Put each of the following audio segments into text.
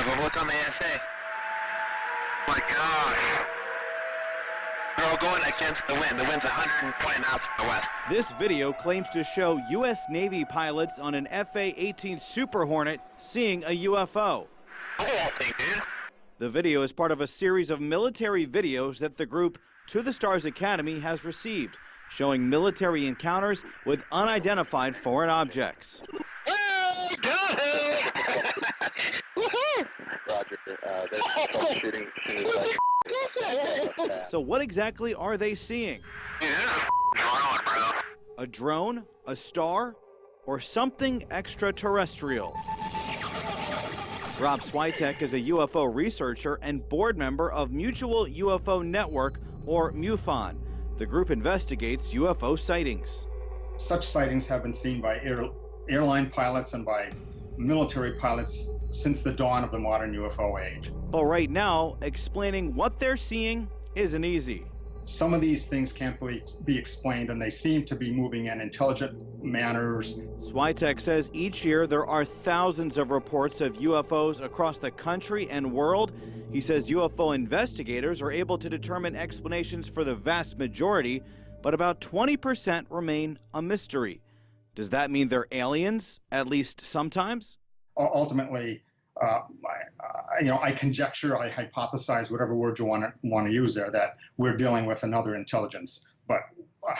Yeah, but look on the ASA. My gosh. They're all going against the wind. The wind's 120 knots from the west. This video claims to show U.S. Navy pilots on an FA-18 Super Hornet seeing a UFO. Look at that thing, dude. The video is part of a series of military videos that the group To the Stars Academy has received, showing military encounters with unidentified foreign objects. Oh, got it! Roger. There's troubleshooting. So what exactly are they seeing? Dude, that's a drone, bro. A drone, a star, or something extraterrestrial? Rob Switek is a UFO researcher and board member of Mutual UFO Network, or MUFON. The group investigates UFO sightings. Such sightings have been seen by airline pilots and by military pilots since the dawn of the modern UFO age. But right now, explaining what they're seeing isn't easy. Some of these things can't be explained, and they seem to be moving in intelligent manners. Switek says each year there are thousands of reports of UFOs across the country and world. He says UFO investigators are able to determine explanations for the vast majority, but about 20% remain a mystery. Does that mean they're aliens, at least sometimes? Ultimately, I conjecture, I hypothesize, whatever word you want to use there, that we're dealing with another intelligence, but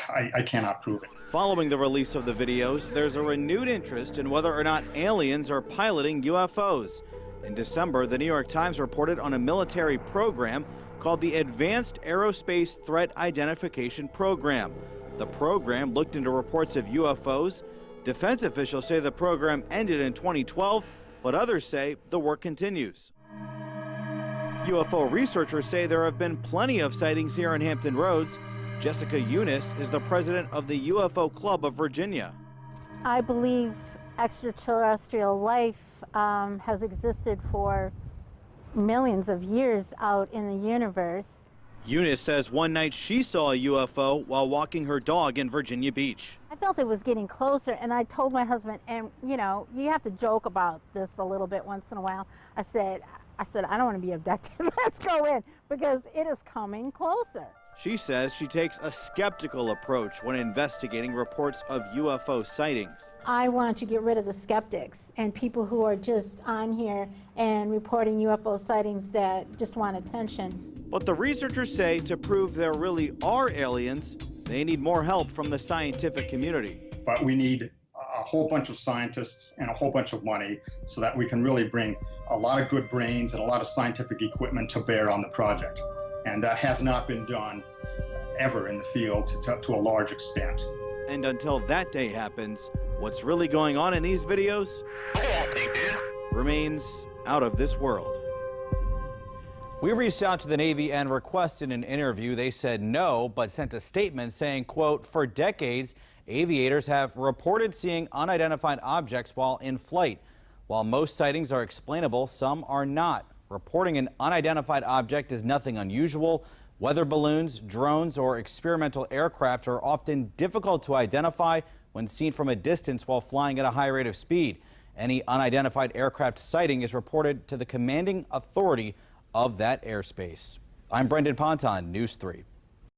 I cannot prove it. Following the release of the videos, there's a renewed interest in whether or not aliens are piloting UFOs. In December, the New York Times reported on a military program called the Advanced Aerospace Threat Identification Program. The program looked into reports of UFOs. Defense officials say the program ended in 2012, but others say the work continues. UFO researchers say there have been plenty of sightings here in Hampton Roads. Jessica Eunice is the president of the UFO Club of Virginia. I believe extraterrestrial life has existed for millions of years out in the universe. Eunice says one night she saw a UFO while walking her dog in Virginia Beach. I felt it was getting closer, and I told my husband, and you know, you have to joke about this a little bit once in a while. I said, I don't want to be abducted. Let's go in, because it is coming closer. She says she takes a skeptical approach when investigating reports of UFO sightings. I want to get rid of the skeptics and people who are just on here and reporting UFO sightings that just want attention. But the researchers say to prove there really are aliens, they need more help from the scientific community. But we need a whole bunch of scientists and a whole bunch of money so that we can really bring a lot of good brains and a lot of scientific equipment to bear on the project. And that has not been done ever in the field to a large extent. And until that day happens, what's really going on in these videos remains out of this world. We reached out to the Navy and requested an interview. They said no, but sent a statement saying, quote, for decades, aviators have reported seeing unidentified objects while in flight. While most sightings are explainable, some are not. Reporting an unidentified object is nothing unusual. Weather balloons, drones, or experimental aircraft are often difficult to identify when seen from a distance while flying at a high rate of speed. Any unidentified aircraft sighting is reported to the commanding authority of that airspace. I'm Brendan Ponton, News 3.